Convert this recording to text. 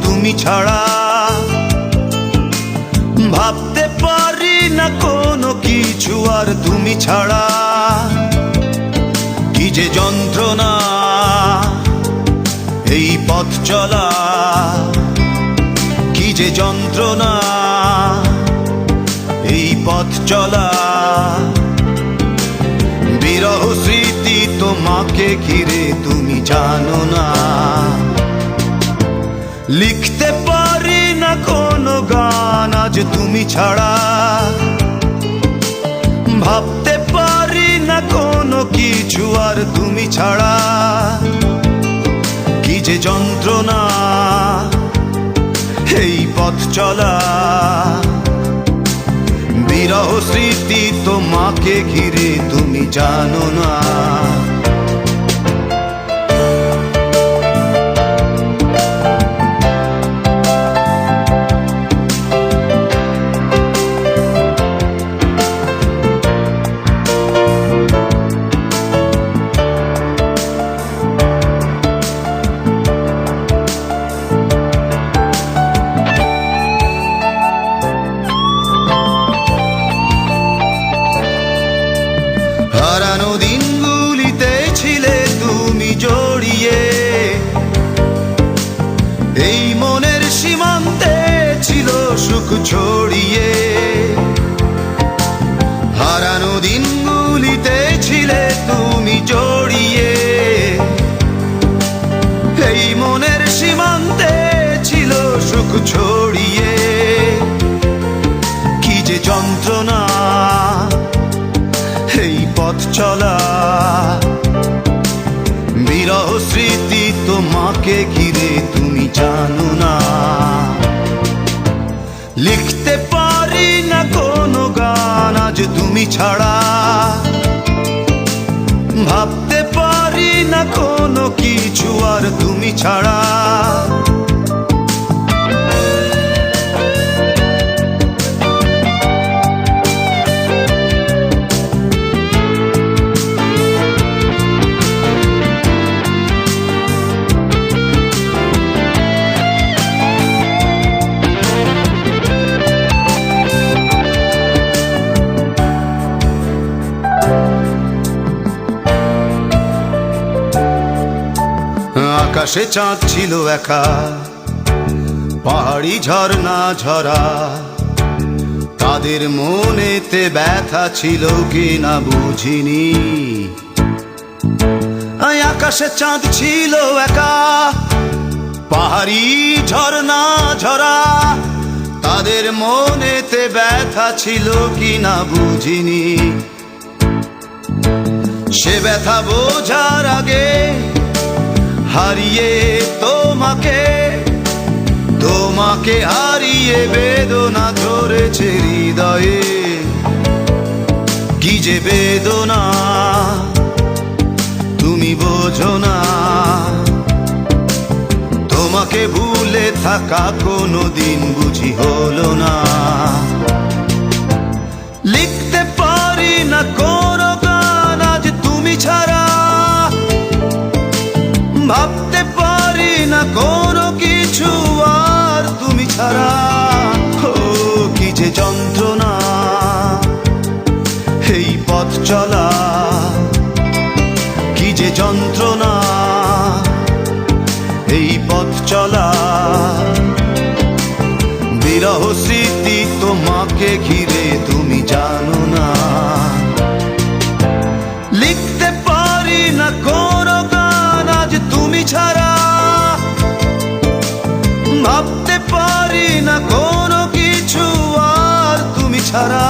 তুমি ছাড়া। ভাবতে পারি না কোনো কিছু আর তুমি ছাড়া। কি যে যন্ত্রণা এই পথ চলা, কি যে যন্ত্রণা এই পথ চলা। বিরহ স্মৃতি তোমাকে ঘিরে তুমি জানো না। লিখতে পারি না কোনো গান আজ তুমি ছাড়া। ভাবতে পারি না কোনো কিছু আর তুমি ছাড়া। কি যে যন্ত্রণা এই পথ চলা। বিরহ স্মৃতি তোমাকে ঘিরে তুমি জানো না। হারানো দিনগুলিতে ছিলে তুমি জড়িয়ে, এই মনের সীমান্তে ছিল সুখ ছড়িয়ে। হারানো দিনগুলিতে ছিলে তুমি জড়িয়ে, এই মনের সীমান্তে ছিল সুখ ছড়িয়ে। কি যে যন্ত্রণা এই পথ চলা। বিরহ স্মৃতি তোমাকে ঘিরে তুমি জানো না। লিখতে পারি না কোনো গান আজ তুমি ছাড়া। ভাবতে পারি না কোনো কিছু আর তুমি ছাড়া। আকাশে চাঁদ ছিল একা, পাহাড়ি ঝর্ণা ঝরা। তাদের মনেতে ব্যথা ছিল কি না বুঝিনি। আকাশে চাঁদ ছিল একা, পাহাড়ি ঝর্ণা ঝরা। তাদের মনেতে ব্যথা ছিল কি না বুঝিনি। সে ব্যথা বোঝার আগে হারিয়ে তোমাকে, তোমাকে হারিয়ে বেদনা ধরেছে হৃদয়ে। কি যে বেদনা তুমি বোঝো না। তোমাকে ভুলে থাকা কোনো দিন বুঝি হলো না। লিখতে পারি না কোনো গান আজ তুমি ছাড়া। ভাবতে পারি না কোনো কিছু আর তুমি ছাড়া। ও কি যে যন্ত্রণা এই পথ চলা। কি যে যন্ত্রণা এই পথ চলা। বিরহ স্মৃতি তোমাকে ঘিরে তুমি জানো না। লিখতে পারি না কোনো গান আজ তুমি ছাড়া। ভাবতে পারি না কোনো কিছু আর তুমি ছাড়া।